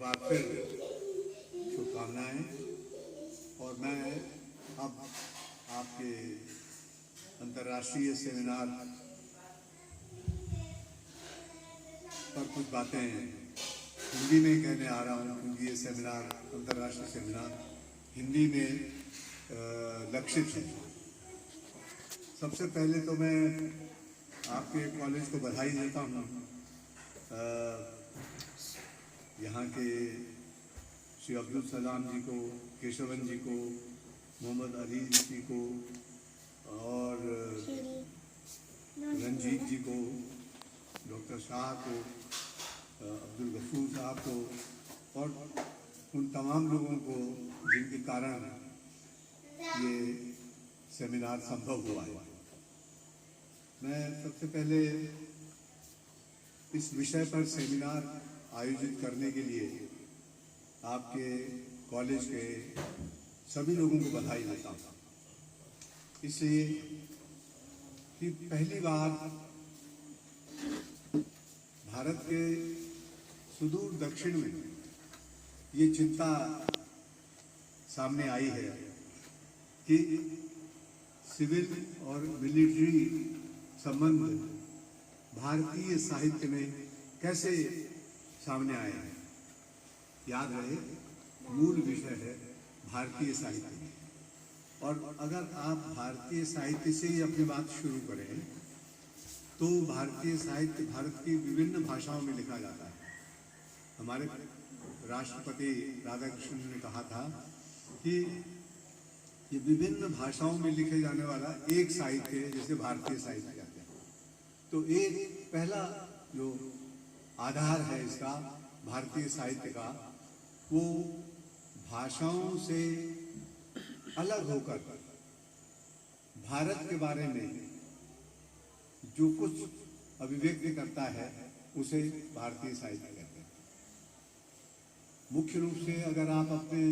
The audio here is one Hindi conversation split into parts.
बार फिर शुभकामनाएं। और मैं अब आपके अंतर्राष्ट्रीय सेमिनार पर कुछ बातें हिंदी में कहने आ रहा हूँ, क्योंकि ये सेमिनार अंतर्राष्ट्रीय सेमिनार हिंदी में लक्षित है। सबसे पहले तो मैं आपके कॉलेज को बधाई देता हूँ। यहाँ के श्री अब्दुल सलाम जी को, केशवन जी को, मोहम्मद अली जी को और रंजीत जी को, डॉक्टर शाह को, अब्दुल गफूर साहब को और उन तमाम लोगों को जिनके कारण ये सेमिनार संभव हुआ है। मैं सबसे पहले इस विषय पर सेमिनार आयोजित करने के लिए आपके कॉलेज के सभी लोगों को बधाई देता हूँ, इसलिए कि पहली बार भारत के सुदूर दक्षिण में ये चिंता सामने आई है कि सिविल और मिलिट्री संबंध भारतीय साहित्य में कैसे सामने आए हैं। याद रहे, मूल विषय है भारतीय साहित्य। और अगर आप भारतीय साहित्य से ही अपनी बात शुरू करें तो भारतीय साहित्य भारत की विभिन्न भाषाओं में लिखा जाता है। हमारे राष्ट्रपति राधाकृष्णन ने कहा था कि ये विभिन्न भाषाओं में लिखे जाने वाला एक साहित्य है, जिसे भारतीय साहित्य कहते हैं। तो एक पहला जो आधार है इसका भारतीय साहित्य का, वो भाषाओं से अलग होकर भारत के बारे में जो कुछ अभिव्यक्ति करता है उसे भारतीय साहित्य कहते हैं। मुख्य रूप से अगर आप अपने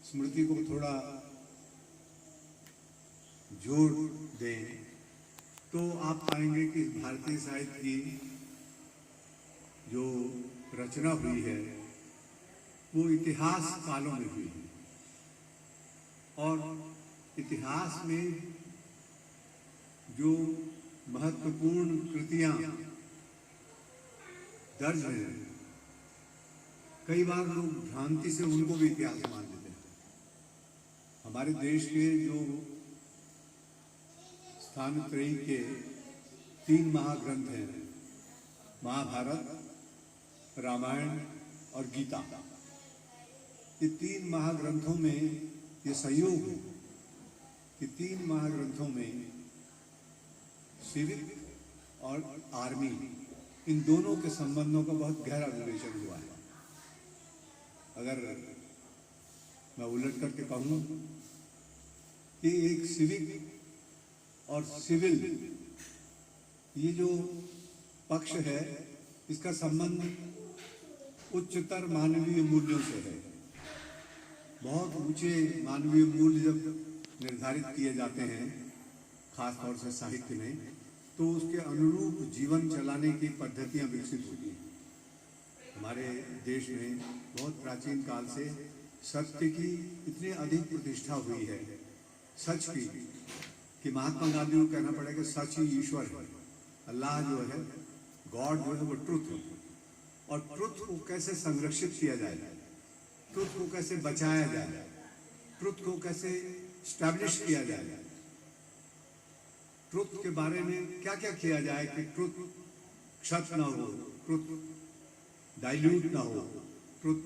स्मृति को थोड़ा जोड़ दें तो आप पाएंगे कि भारतीय साहित्य की जो रचना हुई है वो इतिहास कालों में हुई है। और इतिहास में जो महत्वपूर्ण कृतियां दर्ज हैं, कई बार लोग भ्रांति से उनको भी इतिहास मान लेते हैं। हमारे देश के जो स्थानत्रयी के 3 महाग्रंथ हैं, महाभारत, रामायण और गीता, ये 3 महाग्रंथों में ये संयोग है कि 3 महाग्रंथों में सिविक और आर्मी, इन दोनों के संबंधों का बहुत गहरा विवेचन हुआ है। अगर मैं उलट करके कहूँ कि एक सिविक और सिविल, ये जो पक्ष है, इसका संबंध उच्चतर मानवीय मूल्यों से है। बहुत ऊंचे मानवीय मूल्य जब निर्धारित किए जाते हैं, खास तौर से साहित्य में, तो उसके अनुरूप जीवन चलाने की पद्धतियां विकसित होती हैं। हमारे देश में बहुत प्राचीन काल से सत्य की इतनी अधिक प्रतिष्ठा हुई है, सच की, कि महात्मा गांधी को कहना पड़ेगा सच ही ईश्वर है। अल्लाह जो है, गॉड जो है, वो ट्रुथ है। और ट्रुथ को कैसे संरक्षित किया जाए, ट्रुथ को कैसे बचाया जाए, ट्रुथ को कैसे स्टैब्लिश किया जाए, ट्रुथ के बारे में क्या क्या किया जाए कि ट्रुथ क्षत ना हो, ट्रुथ डाइल्यूट ना हो, ट्रुथ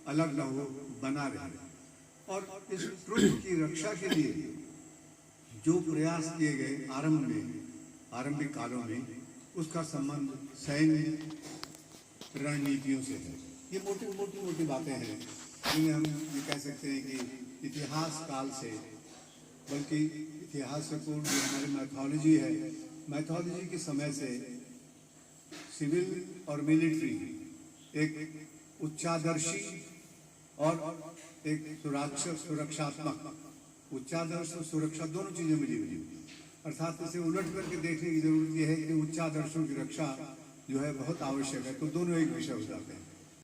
अलग ना हो, बना रहे। और इस ट्रुथ की रक्षा के लिए जो प्रयास किए गए आरंभिक कालों में, उसका संबंध सैन्य रणनीतियों से है। ये मोटी बातें हैं जिन्हें हम ये कह सकते हैं कि इतिहास काल से, बल्कि इतिहास से पूर्व जो हमारी मैथोलॉजी है, मैथोलॉजी के समय से सिविल और मिलिट्री एक उच्चादर्शी और एक सुरक्षात्मक, उच्चादर्श और सुरक्षा दोनों चीजें मिली हुई। अर्थात इसे उलट करके देखने की जरूरत यह है कि उच्चादर्शों की रक्षा जो है बहुत आवश्यक है, तो दोनों एक विषय हो जाते हैं।